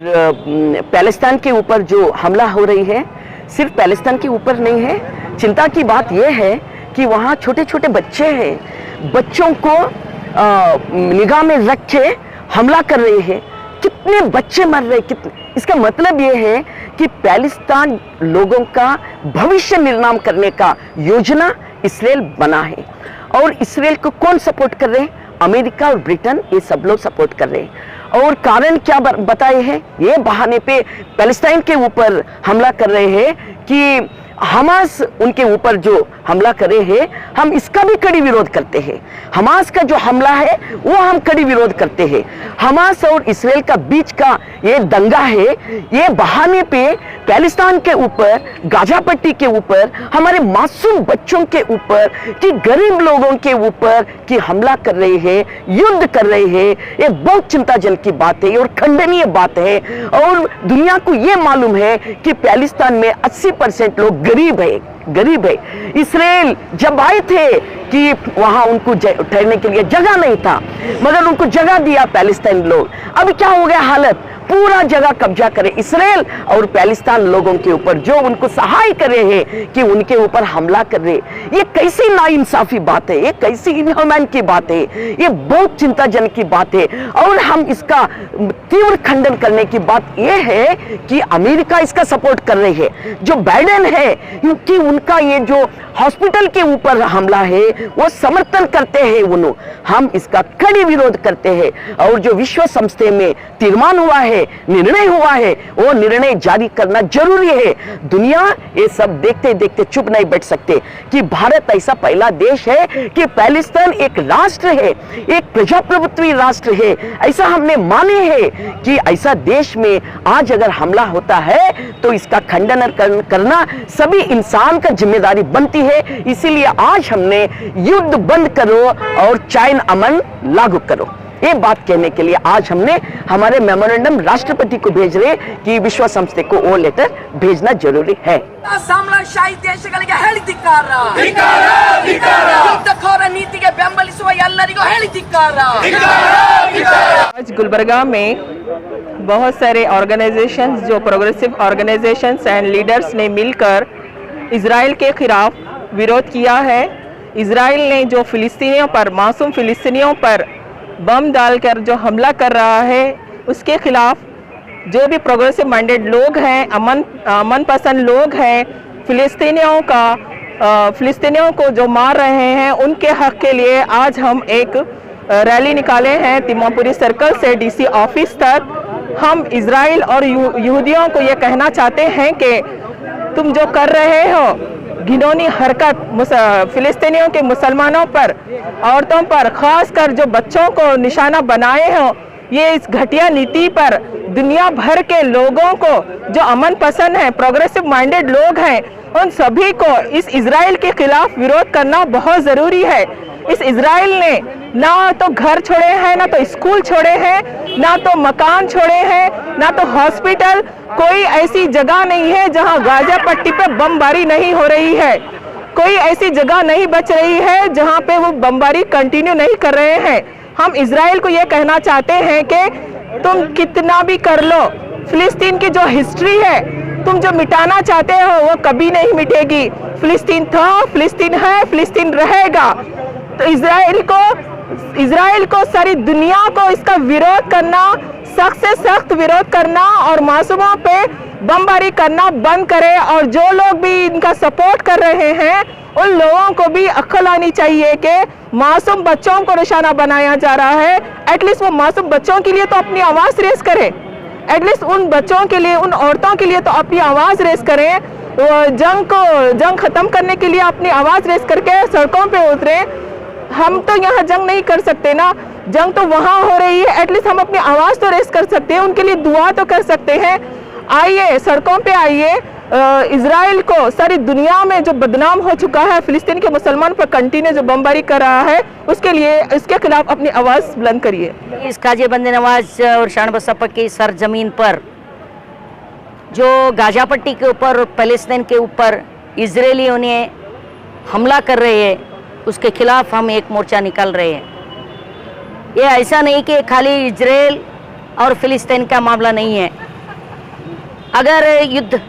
Palestine के ऊपर जो हमला हो रही है सिर्फ पैलेस्टाइन के ऊपर नहीं है। चिंता की बात यह है कि वहाँ छोटे छोटे बच्चे हैं, बच्चों को निगाह में रख के हमला कर रहे हैं। कितने बच्चे मर रहे, कितने। इसका मतलब यह है कि पैलेस्टाइन लोगों का भविष्य निर्माण करने का योजना इसराइल बना है। और इसराइल को कौन सपोर्ट कर रहे हैं? अमेरिका और ब्रिटेन, ये सब लोग सपोर्ट कर रहे हैं। और कारण क्या बताए हैं? ये बहाने पे पैलेस्टाइन के ऊपर हमला कर रहे हैं कि हमास उनके ऊपर जो हमला करे हैं, हम इसका भी कड़ी विरोध करते हैं। हमास का जो हमला है वो हम कड़ी विरोध करते हैं। हमास और इसराइल का बीच का ये दंगा है, ये बहाने पे पैलेस्टाइन के ऊपर, गाजा पट्टी के ऊपर, हमारे मासूम बच्चों के ऊपर, कि गरीब लोगों के ऊपर कि हमला कर रहे हैं, युद्ध कर रहे हैं। ये बहुत चिंताजनक की बात है और खंडनीय बात है। और दुनिया को ये मालूम है कि पैलेस्टाइन में 80% लोग गरीब है। इसराइल जब आए थे कि वहां उनको ठहरने के लिए जगह नहीं था, मगर उनको जगह दिया पैलेस्टाइन लोग। अब क्या हो गया हालत? पूरा जगह कब्जा करे इसराइल और पैलेस्टाइन लोगों के ऊपर, जो उनको सहाय कर रहे हैं कि उनके ऊपर हमला कर रहे। ये कैसी नाइंसाफी बात है, ये कैसी इनह्यूमन की बात है, ये बहुत चिंताजनक की बात है। और हम इसका तीव्र खंडन करने की बात यह है कि अमेरिका इसका सपोर्ट कर रही है, जो बाइडेन है, क्योंकि उनका ये जो हॉस्पिटल के ऊपर हमला है वो समर्थन करते हैं उन्होंने। हम इसका कड़ी विरोध करते हैं। और जो विश्व संस्था में तीर्मान हुआ है, निर्णय हुआ है, वो निर्णय जारी करना जरूरी है। दुनिया ये सब देखते देखते चुप नहीं बैठ सकते कि भारत ऐसा पहला देश है कि पैलेस्टाइन एक राष्ट्र है, एक प्रजाप्रभुत्व राष्ट्र है। ऐसा हमने माने है कि ऐसा देश में आज अगर हमला होता है तो इसका खंडन करना सभी इंसान का जिम्मेदारी बनती है। इसीलिए आज हमने युद्ध बंद करो और चैन अमन लागू करो, ये बात कहने के लिए आज हमने हमारे मेमोरेंडम राष्ट्रपति को भेज रहे कि विश्व संस्था को वो लेटर भेजना जरूरी है। ಸಾಮ್ರಾಜ್ಯಶಾಹಿ ದೇಶಗಳಿಗೆ ಹೇಳಿ ಧಿಕ್ಕಾರ, ಯುದ್ಧಖೋರ ನೀತಿಗೆ ಬೆಂಬಲಿಸುವ ಎಲ್ಲರಿಗೂ ಹೇಳಿ ಧಿಕ್ಕಾರ। आज गुलबर्गा में बहुत सारे ऑर्गेनाइजेशंस, जो प्रोग्रेसिव ऑर्गेनाइजेशंस एंड लीडर्स ने मिलकर इजराइल के खिलाफ विरोध किया है। इजराइल ने जो फिलिस्तीनियों पर, मासूम फिलिस्तीनियों पर बम डालकर जो हमला कर रहा है, उसके खिलाफ जो भी प्रोग्रेसिव माइंडेड लोग हैं, अमन पसंद लोग हैं, फिलिस्तीनियों को जो मार रहे हैं, उनके हक के लिए आज हम एक रैली निकाले हैं तिम्मापुरी सर्कल से डीसी ऑफिस तक। हम इजराइल और यहूदियों को ये कहना चाहते हैं कि तुम जो कर रहे हो घिनौनी हरकत फिलिस्तीनियों के मुसलमानों पर, औरतों पर, खासकर जो बच्चों को निशाना बनाए हो, ये इस घटिया नीति पर दुनिया भर के लोगों को, जो अमन पसंद है, प्रोग्रेसिव माइंडेड लोग हैं, उन सभी को इस इजराइल के खिलाफ विरोध करना बहुत ज़रूरी है। इस इजराइल ने ना तो घर छोड़े हैं, ना तो स्कूल छोड़े हैं, ना तो मकान छोड़े हैं, ना तो हॉस्पिटल। कोई ऐसी जगह नहीं है जहां गाजा पट्टी पे बमबारी नहीं हो रही है। कोई ऐसी जगह नहीं बच रही है जहां पे वो बमबारी कंटिन्यू नहीं कर रहे हैं। हम इजराइल को ये कहना चाहते हैं कि तुम कितना भी कर लो, फिलिस्तीन की जो हिस्ट्री है, तुम जो मिटाना चाहते हो वो कभी नहीं मिटेगी। फिलिस्तीन था, फिलिस्तीन है, फिलिस्तीन रहेगा। तो इजराइल को सारी दुनिया को इसका विरोध करना, सख्त से सख्त विरोध करना और मासूमों पे बमबारी करना बंद करे। और जो लोग भी इनका सपोर्ट कर रहे हैं, उन लोगों को भी अक्ल आनी चाहिए कि मासूम बच्चों को निशाना बनाया जा रहा है। एटलीस्ट वो मासूम बच्चों के लिए तो अपनी आवाज़ रेस करें, एटलीस्ट उन बच्चों के लिए, उन औरतों के लिए तो अपनी आवाज़ रेस करें। जंग ख़त्म करने के लिए अपनी आवाज़ रेस करके सड़कों पे उतरे। हम तो यहाँ जंग नहीं कर सकते ना, जंग तो वहाँ हो रही है। एटलीस्ट हम अपनी आवाज़ तो रेस कर सकते हैं, उनके लिए दुआ तो कर सकते हैं। आइए सड़कों पे आइए। इजराइल को सारी दुनिया में जो बदनाम हो चुका है, फिलिस्तीन के मुसलमान पर कंटिन्यू जो बमबारी कर रहा है, उसके लिए, इसके खिलाफ अपनी आवाज़ बुलंद करिए। इस काजी बंदे नवाज और शान बसपा की सरजमीन पर जो गाजा पट्टी के ऊपर और पैलेस्टाइन के ऊपर इजरायलियों ने हमला कर रहे हैं, उसके खिलाफ हम एक मोर्चा निकाल रहे हैं। ये ऐसा नहीं कि खाली इजराइल और फिलिस्तीन का मामला नहीं है, अगर युद्ध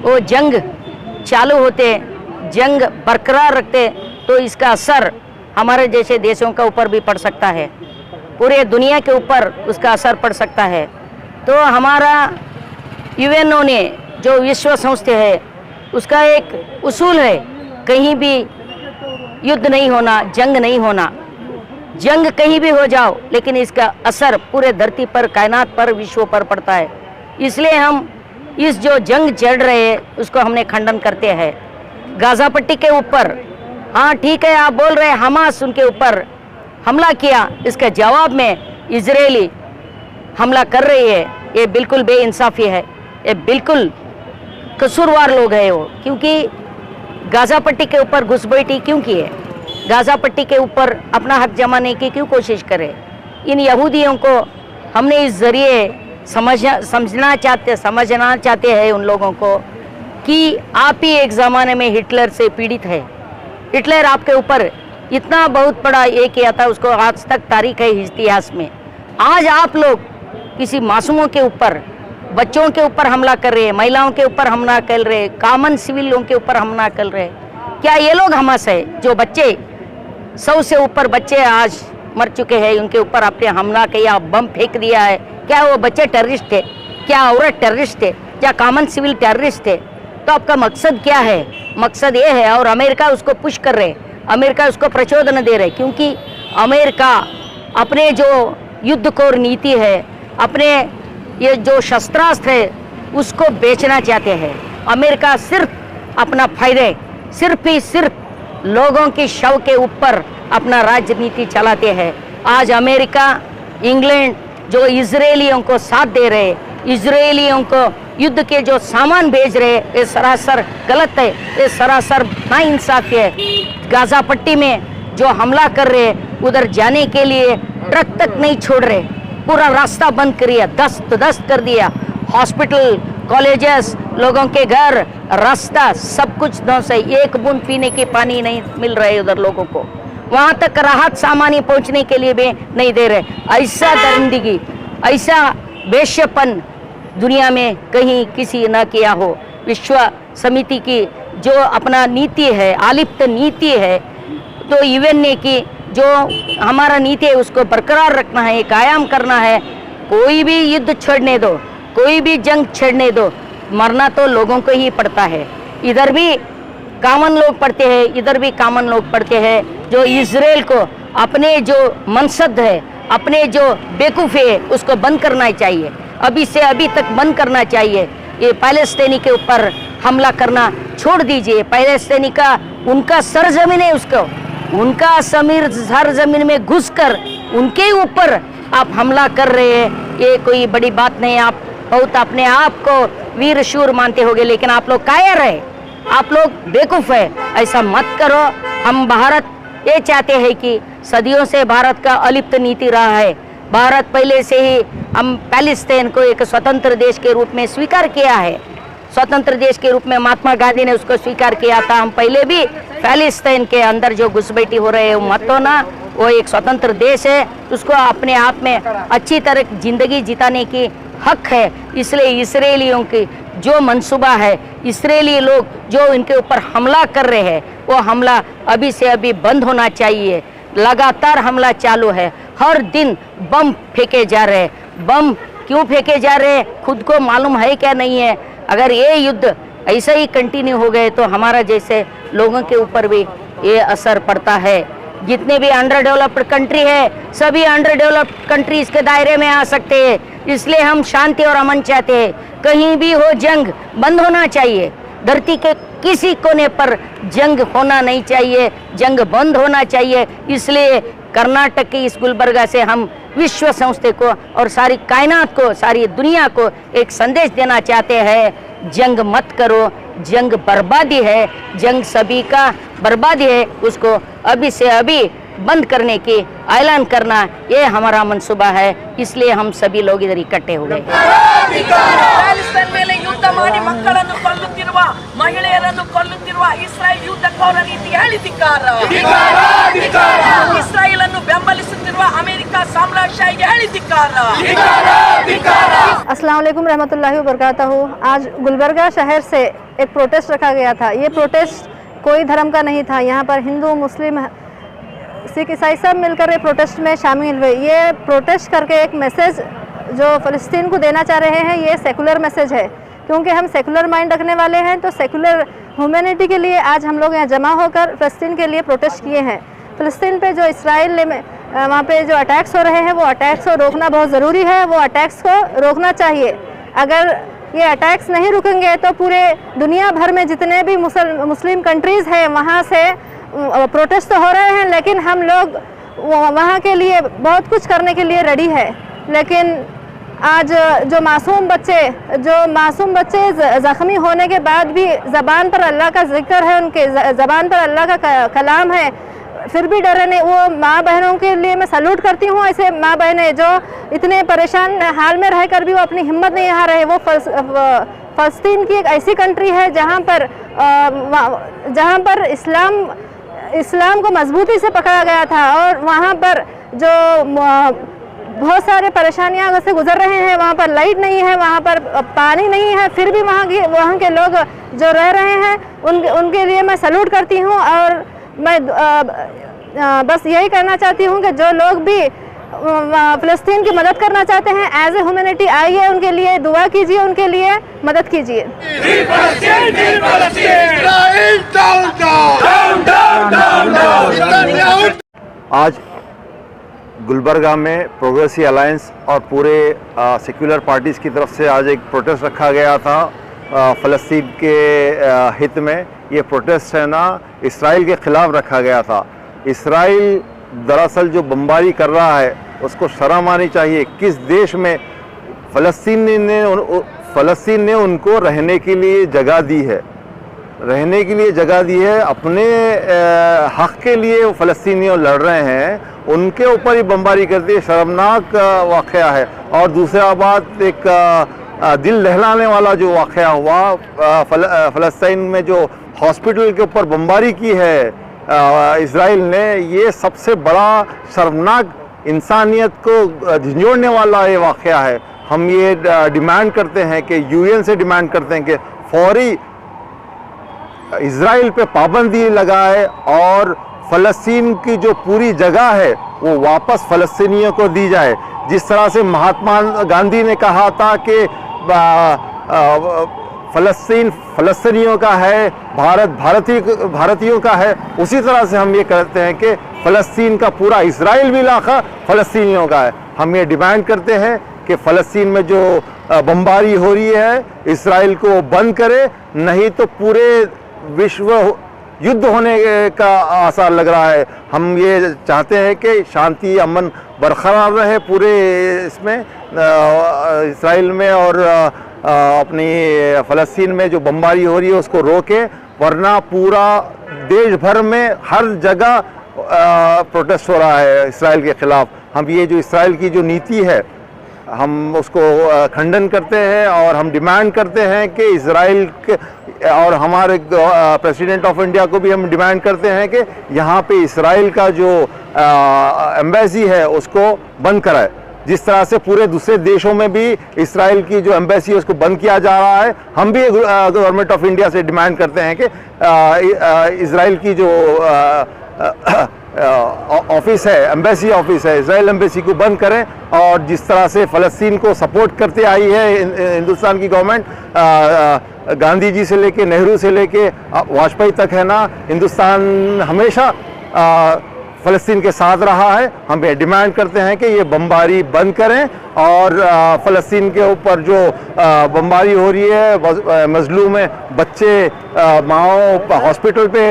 वो जंग चालू होते, जंग बरकरार रखते, तो इसका असर हमारे जैसे देशों के ऊपर भी पड़ सकता है, पूरे दुनिया के ऊपर उसका असर पड़ सकता है। तो हमारा यूएनओ ने जो विश्व संस्था है उसका एक उसूल है, कहीं भी युद्ध नहीं होना, जंग नहीं होना। जंग कहीं भी हो जाओ लेकिन इसका असर पूरे धरती पर, कायनात पर, विश्व पर पड़ता है। इसलिए हम इस जो जंग चल रहे हैं उसको हमने खंडन करते हैं। गाजा पट्टी के ऊपर, हाँ ठीक है, आप बोल रहे हैं हमास उनके ऊपर हमला किया, इसके जवाब में इजरायली हमला कर रही है, ये बिल्कुल बेइंसाफी है, ये बिल्कुल कसूरवार लोग हैं वो। क्योंकि गाजा पट्टी के ऊपर घुसपैठी क्यों की है, गाजा पट्टी के ऊपर अपना हक जमाने की क्यों कोशिश करे। इन यहूदियों को हमने इस जरिए समझना चाहते हैं उन लोगों को कि आप ही एक ज़माने में हिटलर से पीड़ित है। हिटलर आपके ऊपर इतना बहुत बड़ा ये किया था, उसको आज तक तारीख है इतिहास में। आज आप लोग किसी मासूमों के ऊपर, बच्चों के ऊपर हमला कर रहे हैं, महिलाओं के ऊपर हमला कर रहे हैं, कॉमन सिविलों के ऊपर हमला कर रहे हैं। क्या ये लोग हमास है जो बच्चे 100 से ऊपर बच्चे आज मर चुके हैं, उनके ऊपर आपने हमला किया, बम फेंक दिया है? क्या वो बच्चे टेररिस्ट थे? क्या औरत टेररिस्ट थे? क्या कॉमन सिविल टेररिस्ट थे? तो आपका मकसद क्या है? मकसद ये है, और अमेरिका उसको पुश कर रहे, अमेरिका उसको प्रचोदन दे रहे, क्योंकि अमेरिका अपने जो युद्ध कोर नीति है, अपने ये जो शस्त्रास्त्र है उसको बेचना चाहते हैं। अमेरिका सिर्फ अपना फायदे, सिर्फ ही सिर्फ लोगों के शव के ऊपर अपना राजनीति चलाते हैं। आज अमेरिका, इंग्लैंड जो इजरायलियों को साथ दे रहे, इजरायलियों को युद्ध के जो सामान भेज रहे, ये सरासर गलत है, ये सरासर नाइंसाफी है। गाजा पट्टी में जो हमला कर रहे, उधर जाने के लिए ट्रक तक नहीं छोड़ रहे, पूरा रास्ता बंद करिए, दस्त कर दिया। हॉस्पिटल, कॉलेजेस, लोगों के घर, रास्ता सब कुछ ध्वंस है। एक बूंद पीने की पानी नहीं मिल रहे उधर लोगों को, वहाँ तक राहत सामान पहुँचने के लिए भी नहीं दे रहे। ऐसा दरिंदगी, ऐसा बेशपन दुनिया में कहीं किसी न किया हो। विश्व समिति की जो अपना नीति है, आलिप्त नीति है, तो यूएन ने की जो हमारा नीति है उसको बरकरार रखना है, कायम करना है। कोई भी युद्ध छेड़ने दो, कोई भी जंग छेड़ने दो, मरना तो लोगों को ही पड़ता है। इधर भी कॉमन लोग पड़ते हैं, इधर भी कॉमन लोग पड़ते हैं। जो इजराइल को अपने जो मनसद है, अपने जो बेवकूफ़ी है उसको बंद करना चाहिए, अभी से अभी तक बंद करना चाहिए। ये पैलेस्तीनी के ऊपर हमला करना छोड़ दीजिए। पैलेस्तीनी का उनका सरजमीन है, उसको उनका सरजमीन में घुसकर उनके ऊपर आप हमला कर रहे हैं, ये कोई बड़ी बात नहीं। आप बहुत अपने आप को वीर शूर मानते होंगे, लेकिन आप लोग कायर है, आप लोग बेवकूफ़ है। ऐसा मत करो। हम भारत ये चाहते हैं कि सदियों से भारत का अलिप्त नीति रहा है। भारत पहले से ही हम पैलेस्तीन को एक स्वतंत्र देश के रूप में स्वीकार किया है। स्वतंत्र देश के रूप में महात्मा गांधी ने उसको स्वीकार किया था। हम पहले भी पैलेस्तीन के अंदर जो घुसपैठी हो रहे हैं मत होना, वो एक स्वतंत्र देश है, उसको अपने आप में अच्छी तरह जिंदगी जिताने की हक है। इसलिए इसराइलियों की जो मंसूबा है, इसराइली लोग जो इनके ऊपर हमला कर रहे हैं, वो हमला अभी से अभी बंद होना चाहिए। लगातार हमला चालू है, हर दिन बम फेंके जा रहे हैं। बम क्यों फेंके जा रहे हैं खुद को मालूम है क्या नहीं है। अगर ये युद्ध ऐसा ही कंटिन्यू हो गए तो हमारा जैसे लोगों के ऊपर भी ये असर पड़ता है। जितने भी अंडर डेवलप्ड कंट्री है, सभी अंडर डेवलप्ड कंट्री इसके दायरे में आ सकते हैं। इसलिए हम शांति और अमन चाहते हैं। कहीं भी हो जंग बंद होना चाहिए, धरती के किसी कोने पर जंग होना नहीं चाहिए, जंग बंद होना चाहिए। इसलिए कर्नाटक की इस गुलबर्गा से हम विश्व संस्था को और सारी कायनात को, सारी दुनिया को एक संदेश देना चाहते हैं, जंग मत करो, जंग बर्बादी है, जंग सभी का बर्बादी है। उसको अभी से अभी बंद करने की ऐलान करना, ये हमारा मंसूबा है। इसलिए हम सभी लोग इधर इकट्ठे हो गए। ಪ್ಯಾಲೆಸ್ತೈನ್ ಮೇಲೆ ಯುದ್ಧ ಮಾಡಿ ಮಕ್ಕಳನ್ನು ಕೊಲ್ಲುತ್ತಿರುವ, ಮಹಿಳೆಯರನ್ನು ಕೊಲ್ಲುತ್ತಿರುವ ಇಸ್ರಾಯೇಲ್ ಯುದ್ಧಕೋರ ನೀತಿ ಹೇಳಿ ಧಿಕ್ಕಾರ. ಇಸ್ರಾಯೇಲ್ ಅನ್ನು ಬೆಂಬಲಿಸುತ್ತಿರುವ ಅಮೆರಿಕ ಸಾಮ್ರಾಜ್ಯಶಾಹಿಗೆ ಹೇಳಿ ಹೇಳಿ ಧಿಕ್ಕಾರ अस्सलाम वालेकुम रहमतुल्लाहि व बरकातहू। आज गुलबर्गा शहर से एक प्रोटेस्ट रखा गया था। ये प्रोटेस्ट कोई धर्म का नहीं था। यहाँ पर हिंदू, मुस्लिम, सिख, ईसाई सब मिलकर ये प्रोटेस्ट में शामिल हुए। ये प्रोटेस्ट करके एक मैसेज जो फ़लस्तीन को देना चाह रहे हैं, ये सेकुलर मैसेज है। क्योंकि हम सेकुलर माइंड रखने वाले हैं, तो सेकुलर ह्यूमैनिटी के लिए आज हम लोग यहाँ जमा होकर फ़लस्तीन के लिए प्रोटेस्ट किए हैं। फ़लस्तीन पे जो इसराइल में वहाँ पे जो अटैक्स हो रहे हैं, वो अटैक्स को रोकना बहुत ज़रूरी है। वो अटैक्स को रोकना चाहिए। अगर ये अटैक्स नहीं रुकेंगे तो पूरे दुनिया भर में जितने भी मुस्लिम कंट्रीज़ हैं, वहाँ से प्रोटेस्ट तो हो रहे हैं, लेकिन हम लोग वहाँ के लिए बहुत कुछ करने के लिए रेडी है। लेकिन आज जो मासूम बच्चे ज़ख्मी होने के बाद भी ज़बान पर अल्लाह का जिक्र है, उनके ज़बान पर अल्लाह का कलाम है, फिर भी डरे नहीं। वो माँ बहनों के लिए मैं सल्यूट करती हूँ। ऐसे माँ बहनें जो इतने परेशान हाल में रहकर भी वो अपनी हिम्मत नहीं हार रहे। वो फ़लस्तीन की एक ऐसी कंट्री है जहाँ पर इस्लाम को मजबूती से पकड़ा गया था, और वहाँ पर जो बहुत सारे परेशानियाँ से गुजर रहे हैं। वहाँ पर लाइट नहीं है, वहाँ पर पानी नहीं है, फिर भी वहाँ के लोग जो रह रहे हैं उनके लिए मैं सल्यूट करती हूँ। और मैं बस यही कहना चाहती हूँ कि जो लोग भी फ़लस्तीन की मदद करना चाहते हैं, एज ए ह्यूमैनिटी आइए, उनके लिए दुआ कीजिए, उनके लिए मदद कीजिए। आज गुलबर्गा में प्रोग्रेसिव अलायंस और पूरे सेक्युलर पार्टीज़ की तरफ से आज एक प्रोटेस्ट रखा गया था फ़लस्तीन के हित में। ये प्रोटेस्ट है ना, इसराइल के ख़िलाफ़ रखा गया था। इसराइल दरअसल जो बमबारी कर रहा है उसको शर्म आनी चाहिए। किस देश में फ़लस्तीन ने उनको रहने के लिए जगह दी है, अपने हक़ के वो फ़लस्तीनी लड़ रहे हैं, उनके ऊपर ही बमबारी करती है। शर्मनाक वाक़या है। और दूसरा बात, एक दिल दहलाने वाला जो वाक़या हुआ फ़लस्तीन में, जो हॉस्पिटल के ऊपर बमबारी की है इसराइल ने, ये सबसे बड़ा शर्मनाक, इंसानियत को झंझोड़ने वाला ये वाक़या है। हम ये डिमांड करते हैं कि यूएन से डिमांड करते हैं कि फौरी इसराइल पे पाबंदी लगाए और फ़लस्तीन की जो पूरी जगह है वो वापस फ़लस्तीनियों को दी जाए। जिस तरह से महात्मा गांधी ने कहा था कि फ़लस्तीन फ़लस्तीनियों का है, भारत भारतीयों का है, उसी तरह से हम ये कहते हैं कि फ़लस्तीन का पूरा इसराइल भी इलाका फ़लस्तीनियों का है। हम ये डिमांड करते हैं कि फ़लस्तीन में जो बमबारी हो रही है, इसराइल को बंद करे, नहीं तो पूरे विश्व युद्ध होने का आसार लग रहा है। हम ये चाहते हैं कि शांति अमन बरकरार रहे पूरे इसमें इसराइल में, और अपनी फ़लस्तीन में जो बमबारी हो रही है उसको रोके, वरना पूरा देश भर में हर जगह प्रोटेस्ट हो रहा है इसराइल के ख़िलाफ़। हम ये जो इसराइल की जो नीति है, हम उसको खंडन करते हैं और हम डिमांड करते हैं कि इसराइल के, और हमारे प्रेसिडेंट ऑफ इंडिया को भी हम डिमांड करते हैं कि यहाँ पे इसराइल का जो एम्बेसी है उसको बंद कराए। जिस तरह से पूरे दूसरे देशों में भी इसराइल की जो एम्बेसी है उसको बंद किया जा रहा है, हम भी गवर्नमेंट ऑफ इंडिया से डिमांड करते हैं कि इसराइल की जो ऑफिस है, एम्बेसी ऑफिस है, इसराइल एम्बेसी को बंद करें। और जिस तरह से फ़लस्तीन को सपोर्ट करते आई है हिंदुस्तान की गवर्नमेंट, गांधी जी से लेके, नेहरू से लेके वाजपेयी तक है ना, हिंदुस्तान हमेशा फ़लस्तीन के साथ रहा है। हम ये डिमांड करते हैं कि ये बमबारी बंद करें और फ़लस्तीन के ऊपर जो बमबारी हो रही है, मजलूम बच्चे, माओ, हॉस्पिटल पे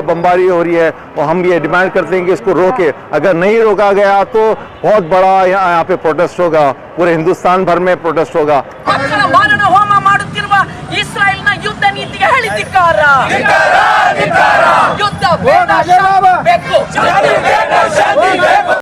बमबारी हो रही है, और हम ये डिमांड करते हैं कि इसको रोके। अगर नहीं रोका गया तो बहुत बड़ा यहाँ पे प्रोटेस्ट होगा, पूरे हिंदुस्तान भर में प्रोटेस्ट होगा। ಮಕ್ಕಳ ಮಾರಣ ಹೋಮ ಮಾಡುತ್ತಿರುವ ಇಸ್ರಾಯೇಲ್ನ ಯುದ್ಧ ನೀತಿಗೆ ಹೇಳಿ ಧಿಕ್ಕಾರ. ಯುದ್ಧ ಬೇಡ, ಶಾಂತಿ ಬೇಕು.